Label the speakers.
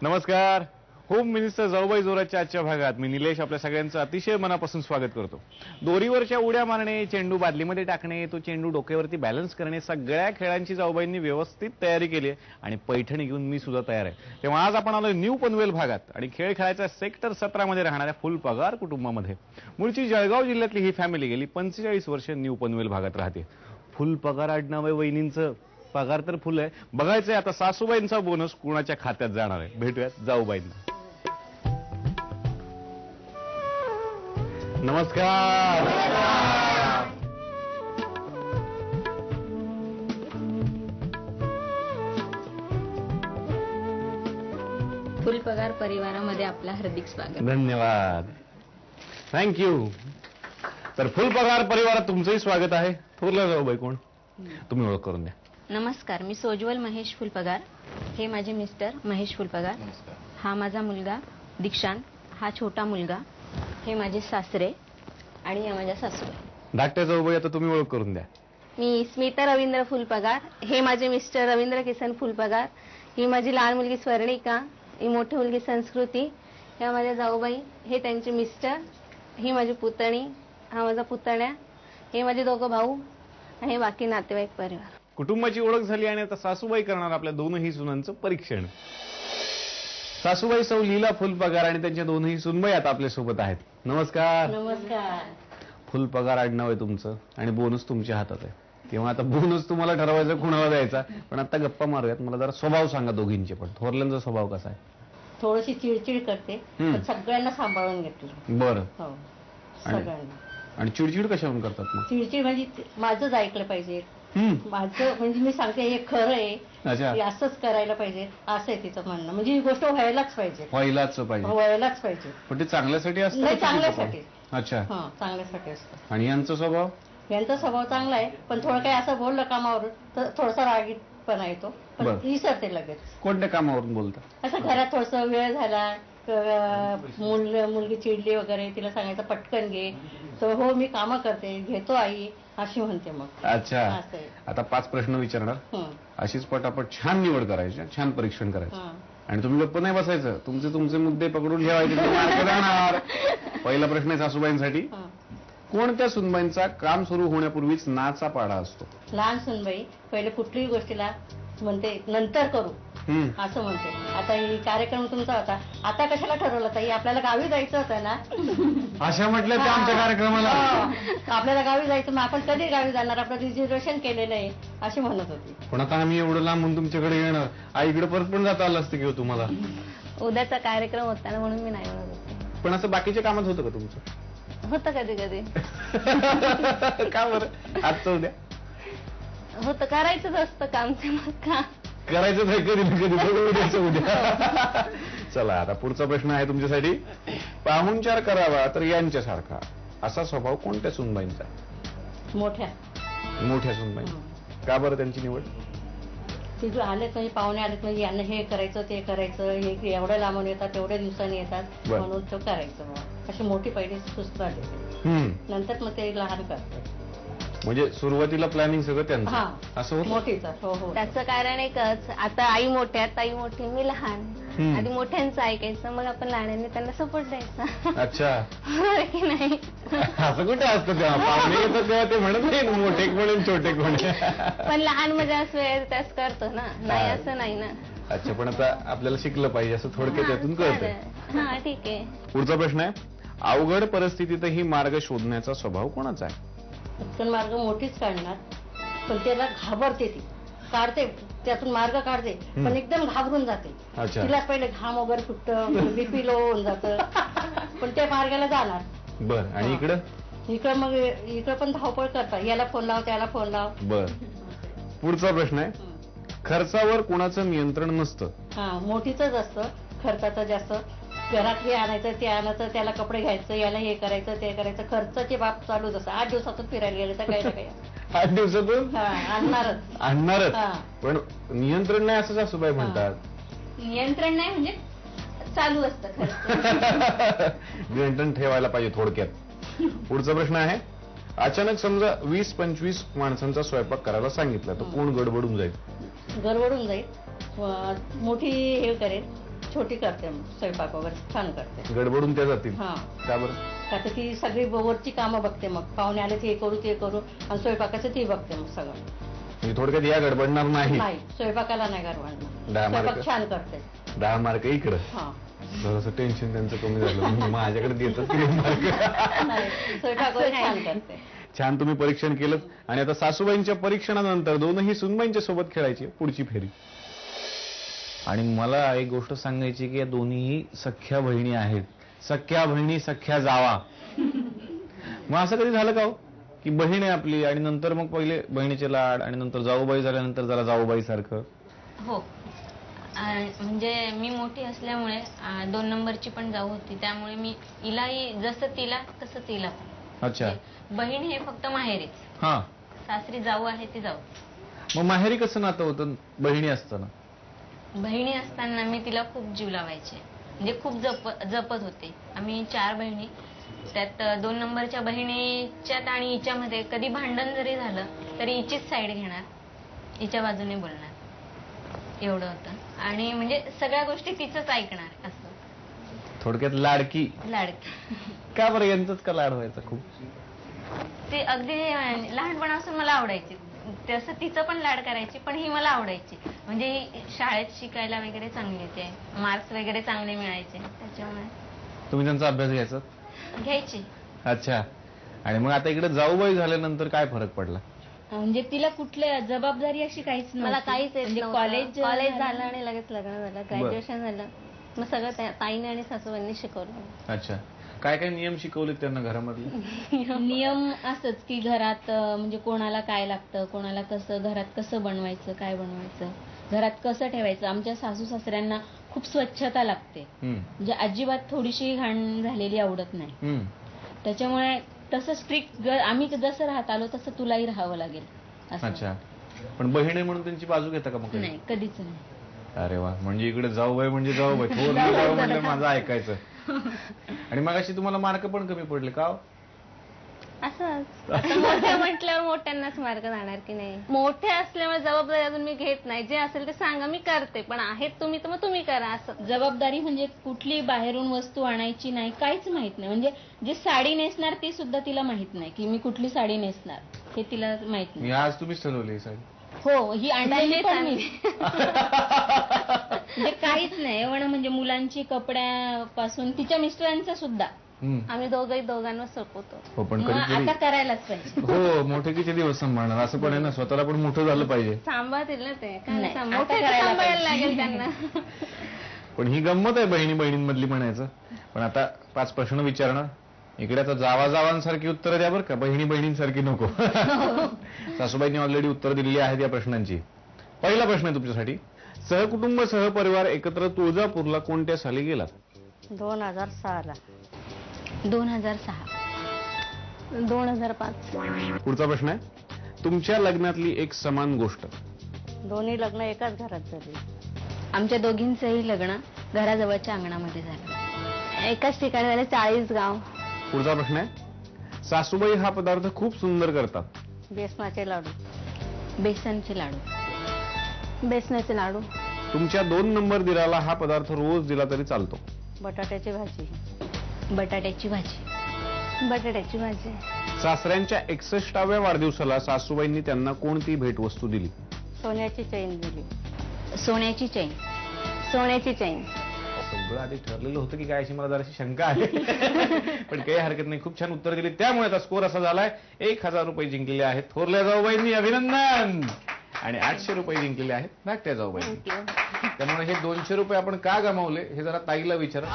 Speaker 1: नमस्कार. Home minister जाऊबाई जोराच्या आजच्या भागात मी निलेश आपल्या सगळ्यांचं अतिशय मनापासून स्वागत करतो. दोरीवरच्या उड्या मारणे, चेंडू बादलीमध्ये टाकणे, तो चेंडू डोक्यावरती बॅलन्स करणे, सगळ्या खेळांची जाऊबाईंनी व्यवस्थित तयारी केली आहे आणि पैठणी घेऊन मी सुद्धा तयार आहे. तेव्हा आज आपण आलोय न्यू पनवेल भागात आणि खेळ खेळायचा सेक्टर 17 मध्ये राहणाऱ्या फुलपगार कुटुंबामध्ये. मूळची जळगाव जिल्ह्यातली ही फॅमिली गेली 45 वर्ष न्यू पनवेल भागात राहते. फुलपगार आडनाव आहे वहिनींचं. पगार तर फुल आहे. बघायचंय आता सासूबाईंचा बोनस कुणाच्या खात्यात जाणार आहे. भेटूयात जाऊबाईंना. नमस्कार.
Speaker 2: फुलपगार परिवारामध्ये आपलं हार्दिक स्वागत.
Speaker 1: धन्यवाद. थँक्यू. तर फुलपगार परिवारात तुमचंही स्वागत आहे. थोरल्या जाऊबाई कोण? तुम्ही ओळख करून द्या.
Speaker 2: नमस्कार, मी सोज्वल महेश फुलपगार. हे माझे मिस्टर महेश फुलपगार. हा माझा मुलगा दीक्षांत. हा छोटा मुलगा. हे माझे सासरे आणि या माझ्या सासूबाई.
Speaker 1: धाकट्या जाऊबाई आता तुम्ही ओळख करून द्या.
Speaker 2: मी स्मिता रवींद्र फुलपगार. हे माझे मिस्टर रवींद्र किसन फुलपगार. ही माझी लहान मुलगी स्वर्णिका. ही मोठी मुलगी संस्कृती. ह्या माझ्या जाऊबाई. हे त्यांचे मिस्टर. ही माझी पुतणी. हा माझा पुतण्या. हे माझे दोघं भाऊ आणि हे बाकी नातेवाईक परिवार.
Speaker 1: कुटुंबाची ओळख झाली आणि आता सासूबाई करणार आपल्या दोनही सुनांचं परीक्षण. सासूबाई सौ लीला फुलपगार आणि त्यांच्या दोनही सुनबाई आता आपल्या सोबत आहेत. नमस्कार.
Speaker 2: नमस्कार.
Speaker 1: फुलपगार आडनाव आहे तुमचं आणि बोनस तुमच्या हातात आहे. तेव्हा आता बोनस तुम्हाला ठरवायचं कुणाला द्यायचा. पण आता गप्पा मारूयात. मला जरा स्वभाव सांगा दोघींचे. पण थोरल्यांचा स्वभाव कसा आहे?
Speaker 3: थोडीशी चिडचिड करते पण सगळ्यांना सांभाळून घेतलं.
Speaker 1: बरं.
Speaker 3: हो, सगळ्यांना.
Speaker 1: आणि चिडचिड कशावरून करतात मग?
Speaker 3: चिडचिड म्हणजे माझंच ऐकलं पाहिजे. माझं म्हणजे मी सांगते हे खरं आहे,
Speaker 1: अच्छा.
Speaker 3: हे असंच करायला पाहिजे असं आहे तिचं म्हणणं. म्हणजे ही गोष्ट व्हायलाच पाहिजे.
Speaker 1: व्हायलाच पाहिजे.
Speaker 3: व्हायलाच पाहिजे.
Speaker 1: पण ते चांगल्यासाठी असतं
Speaker 3: नाही,
Speaker 1: का चुकीचं
Speaker 3: चांगल्यासाठी.
Speaker 1: पण? अच्छा.
Speaker 3: हा, चांगल्यासाठी असतं.
Speaker 1: आणि यांचा स्वभाव?
Speaker 3: यांचा स्वभाव चांगला आहे पण थोडं काही असं बोललं कामावर तर थोडासा रागीटपणा येतो. पण
Speaker 1: बरं.
Speaker 3: विसरते लगेच.
Speaker 1: कोणत्या कामावरून बोलता?
Speaker 3: असं घरात थोडस वेळ झाला, मुलगी चिडली वगैरे, तिला सांगायचं पटकन घे तर हो मी कामं करते, घेतो आई अशी म्हणते. मग
Speaker 1: अच्छा.
Speaker 3: असं आहे.
Speaker 1: आता 5 प्रश्न विचारणार. अशीच पटापट छान निवड करायची, छान परीक्षण करायचं. आणि तुम्ही गप्प नाही बसायचं. तुमचे मुद्दे पकडून ठेवायचे. मार्क जाणार. पहिला प्रश्न आहे सासूबाईंसाठी. कोणत्या सुनबाईंचा काम सुरू होण्यापूर्वीच नाचा पाडा असतो?
Speaker 3: लहान सुनबाई पहिले कुठलीही गोष्टीला म्हणते नंतर करू असं म्हणते. आता ही कार्यक्रम तुमचा होता, आता कशाला ठरवलं ताई? आपल्याला गावी जायचं होतं ना.
Speaker 1: अशा म्हटलं त्या आमच्या कार्यक्रमाला.
Speaker 3: आपल्याला गावी जायचं, मग आपण कधी गावी जाणार? आपलं रिझर्वेशन केलेलं आहे अशी म्हणत होती.
Speaker 1: पण आता आम्ही एवढं लांबून तुमच्याकडे येणार, आईकडे परत पण जाता आलं असतं की तुम्हाला.
Speaker 2: उद्याचा कार्यक्रम होता ना म्हणून मी नाही म्हणत होते.
Speaker 1: पण असं बाकीच्या कामात होतं का तुमचं?
Speaker 2: होतं कधी कधी.
Speaker 1: का बरं? आजचं उद्या
Speaker 2: होतं, करायचंच असतं काम. ते मग का
Speaker 1: करायचंच आहे कधी ना कधी. बघू उद्याचं उद्या. चला आता पुढचा प्रश्न आहे तुमच्यासाठी. पाहुणचार करावा तर यांच्यासारखा असा स्वभाव कोणत्या सुनबाईंचा? मोठ्या सुनबाई. का बरं त्यांची निवड?
Speaker 3: तिथे आलेत म्हणजे पाहुणे आलेत म्हणजे यांना हे करायचं ते करायचं, हे एवढ्या लांबून येतात तेवढ्या दिवसांनी येतात म्हणून तो करायचं. अशी मोठी पहिली सुस्त आली, नंतर मग ते लहान करतात.
Speaker 1: म्हणजे सुरुवातीला प्लॅनिंग सगळं त्यांचं असं होतं?
Speaker 3: मोठीचा. हो हो.
Speaker 2: त्याचं कारण एकच, आता आई मोठ्या ताई मोठी मी लहान. आधी मोठ्यांचं ऐकायचं, मग आपण लहानांनी त्यांना सपोर्ट द्यायचा.
Speaker 1: अच्छा.
Speaker 2: की नाही?
Speaker 1: असं कुठे असतं तेव्हा? पाहुणे येतात तेव्हा ते म्हणत नाही मोठे म्हणून छोटे कोणी.
Speaker 2: पण लहान म्हणजे असं वेळ त्याच करतो ना, नाही असं नाही ना.
Speaker 1: अच्छा. पण आता आपल्याला शिकलं पाहिजे असं थोडक्यात त्यातून कळतं.
Speaker 2: हा ठीक आहे.
Speaker 1: पुढचा प्रश्न आहे. अवघड परिस्थितीतही मार्ग शोधण्याचा स्वभाव कोणाचा आहे?
Speaker 3: पटकन मार्ग मोठीच काढणार पण त्याला घाबरते. ती काढते, त्यातून मार्ग काढते पण एकदम घाबरून जाते. तिला पहिले घाम वगैरे फुटतं, बीपी लो होऊन जातं पण त्या मार्गाला जाणार.
Speaker 1: बर. आणि इकडं
Speaker 3: मग इकडं पण धावपळ करतात. याला फोन लाव, त्याला फोन लाव.
Speaker 1: बर. पुढचा प्रश्न आहे. खर्चावर कोणाचं नियंत्रण नसतं?
Speaker 3: हा, मोठीच असतं. खर्चाचं जास्त. घरात हे आणायचं ते आणायचं, त्याला कपडे घ्यायचं, याला हे करायचं ते करायचं. खर्चाचे बाब चालूच असं. 8 दिवसातून फिरायला गेले तर काही ना काही
Speaker 1: 8 दिवसातून आणणारच. पण नियंत्रण नाही असं सासूबाई म्हणतात.
Speaker 2: नियंत्रण नाही म्हणजे चालू असतं खर्च.
Speaker 1: नियंत्रण ठेवायला पाहिजे थोडक्यात. पुढचा प्रश्न आहे. अचानक समजा 20-25 माणसांचा स्वयंपाक करायला सांगितलं तर कोण गडबडून जाईल?
Speaker 3: गडबडून जाईल. मोठी हे करेल छोटी करते मग स्वयंपाक वगैरे छान करते.
Speaker 1: गडबडून त्या जातील.
Speaker 3: हा,
Speaker 1: का बरं?
Speaker 3: का तर ती सगळी वरची कामं बघते, मग पाहुणे आले ते करू ते करू, आणि स्वयंपाकाचं ती बघते मग सगळं.
Speaker 1: म्हणजे थोडक्यात या गडबडणार नाही.
Speaker 3: नाही, स्वयंपाकाला नाही गरवाडणार,
Speaker 1: 10 मार्क.
Speaker 3: स्वयंपाक छान करते.
Speaker 1: 10 मार्क इकडं.
Speaker 3: हा,
Speaker 1: थोडंसं टेन्शन त्यांचं कमी झालं. माझ्याकडे देतात की नाही मार्क.
Speaker 3: नाही, स्वयंपाक वगैरे छान करते.
Speaker 1: छान, तुम्ही परीक्षण केलं. आणि आता सासूबाईंच्या परीक्षणानंतर दोनही सुनबाईंच्या सोबत खेळायची पुढची फेरी. आणि मला एक गोष्ट सांगायची की या दोन्ही सख्या बहिणी आहेत. सख्या बहिणी, सख्या जावा. मग असं कधी झालं का हो की बहीण आहे आपली आणि नंतर मग पहिले बहिणीचे लाड आणि नंतर जाऊबाई झाल्यानंतर जरा जाऊबाई सारखं?
Speaker 4: हो, म्हणजे मी मोठी असल्यामुळे 2 नंबरची पण जाऊ होती, त्यामुळे मी हिलाही जसं तिला तसं तिला पण.
Speaker 1: अच्छा.
Speaker 4: बहीण हे फक्त माहेरीच,
Speaker 1: हा.
Speaker 4: सासरी जाऊ आहे ती जाऊ.
Speaker 1: मग माहेरी कसं नातं होतं बहिणी असताना?
Speaker 4: बहिणी असताना मी तिला खूप जीव लावायचे, म्हणजे खूप जपत होते. आम्ही 4 बहिणी, त्यात 2 नंबरच्या बहिणीच्यात आणि हिच्यामध्ये कधी भांडण जरी झालं तरी हिचीच साईड घेणार, हिच्या बाजूने बोलणार, एवढं होतं. आणि म्हणजे सगळ्या गोष्टी तिचंच ऐकणार असं.
Speaker 1: थोडक्यात लाडकी.
Speaker 4: लाडकी.
Speaker 1: का बरं यांचंच का लाड व्हायचा खूप?
Speaker 4: ते अगदी लहानपणापासून मला आवडायची, तसं तिचं पण लाड करायची, पण ही मला आवडायची. म्हणजे ही शाळेत शिकायला वगैरे चांगली होते, मार्क्स वगैरे चांगले मिळायचे, त्याच्यामुळे.
Speaker 1: तुम्ही त्यांचा अभ्यास घ्यायचा?
Speaker 4: घ्यायची.
Speaker 1: अच्छा. आणि मग आता इकडे जाऊबाई झाल्यानंतर काय फरक पडला?
Speaker 5: म्हणजे तिला कुठल्या जबाबदारी अशी काहीच नव्हती.
Speaker 2: मला काहीच येत
Speaker 5: म्हणजे
Speaker 2: नव्हतं. कॉलेज
Speaker 5: झालं
Speaker 2: झालं आणि लगेच लग्न झालं, ग्रॅज्युएशन झालं. मग सगळं ताईने आणि सासूबाईंनी शिकवलं.
Speaker 1: अच्छा. काय काय नियम शिकवले त्यांना घरामधले?
Speaker 5: नियम असंच की घरात म्हणजे कोणाला काय लागतं, कोणाला कसं, घरात कसं बनवायचं, काय बनवायचं, घरात कसं ठेवायचं. आमच्या सासू सासऱ्यांना खूप स्वच्छता लागते, म्हणजे अजिबात थोडीशी घाण झालेली आवडत नाही. त्याच्यामुळे तसं स्ट्रिक्ट आम्ही जसं राहत आलो तसं तुलाही राहावं लागेल असं.
Speaker 1: अच्छा. पण बहिणी म्हणून त्यांची बाजू घेता का मग कधी?
Speaker 5: नाही, कधीच नाही.
Speaker 1: अरे वा, म्हणजे इकडे जाऊबाई म्हणजे जाऊबाई, थोर जाऊ म्हणजे माझं ऐकायचं. आणि मग अशी तुम्हाला मार्क पण कमी पडले का?
Speaker 2: असंच. आता मोठ्या म्हटल्यावर मोठ्यांनाच मार्क जाणार की नाही. मोठे असल्यामुळे जबाबदारी अजून मी घेत नाही. जे असेल ते सांगा, मी करते, पण आहेत तुम्ही तर मग तुम्ही करा असं.
Speaker 5: जबाबदारी म्हणजे कुठली बाहेरून वस्तू आणायची नाही, काहीच माहित नाही. म्हणजे जे साडी नेसणार ती सुद्धा तिला माहित नाही की मी कुठली साडी नेसणार, हे तिला माहित नाही.
Speaker 1: आज तुम्हीच ठरवली ही साडी?
Speaker 5: हो, ही आणलेली पण मी. म्हणजे काहीच नाही एवढं, म्हणजे मुलांची कपड्यापासून तिच्या मिस्टरांचा सुद्धा
Speaker 2: आम्ही दोघांवर सोपवतो.
Speaker 1: हो, पण
Speaker 5: मग आता
Speaker 1: कधी
Speaker 5: करायलाच पाहिजे.
Speaker 1: हो, मोठे किती दिवस सांभाळणार, असं पण आहे ना, स्वतःला पण मोठं झालं पाहिजे.
Speaker 2: सांभाळतील ना ते,
Speaker 5: नाही, आता
Speaker 2: मोठे
Speaker 5: करायला
Speaker 2: सांभाळायला
Speaker 5: पाहिजे.
Speaker 2: लागेल त्यांना.
Speaker 1: पण ही गंमत आहे बहिणी बहिणींमधली म्हणायचं. पण आता 5 प्रश्न विचारणार. इकडे आता जावाजावांसारखी उत्तरं द्या बरं का, बहिणी बहिणींसारखी नको. सासूबाईंनी ऑलरेडी उत्तर दिलेली आहेत या प्रश्नांची. पहिला प्रश्न आहे तुमच्यासाठी. सहकुटुंब सहपरिवार एकत्र तुळजापूरला कोणत्या साली गेलात?
Speaker 3: 2006ला.
Speaker 2: 2006. 2005.
Speaker 1: पुढचा प्रश्न आहे. तुमच्या लग्नातली एक समान गोष्ट.
Speaker 3: दोन्ही लग्न एकाच घरात झाली.
Speaker 2: आमच्या दोघींचंही लग्न घराजवळच्या अंगणामध्ये झालं. एकाच ठिकाणी झाले, 40 गाव.
Speaker 1: पुढचा प्रश्न आहे. सासूबाई हा पदार्थ खूप सुंदर करतात.
Speaker 3: बेसनाचे लाडू.
Speaker 2: बेसनचे लाडू. बेसनाचे लाडू.
Speaker 1: तुमच्या 2 नंबर दिराला हा पदार्थ रोज दिला तरी चालतो.
Speaker 3: बटाट्याची भाजी.
Speaker 2: बटाट्याची भाजी. बटाट्याची भाजी.
Speaker 1: सासऱ्यांच्या 61व्या वाढदिवसाला सासूबाईंनी त्यांना कोणती भेटवस्तू दिली?
Speaker 3: सोन्याची चैन दिली.
Speaker 2: सोन्याची चैन. सोन्याची चैन.
Speaker 1: सगळं आधी ठरलेलं होतं की काय, अशी मला जराशी शंका आहे. पण काही हरकत नाही, खूप छान उत्तर दिली. त्यामुळे आता स्कोर असा झालाय, 1000 रुपये जिंकलेले आहेत थोरल्या जाऊबाईंनी, अभिनंदन. आणि 800 रुपये जिंकलेले आहेत धाकट्या जाऊबाईंनी. त्यामुळे हे 200 रुपये आपण का गमावले हे जरा ताईला विचारा.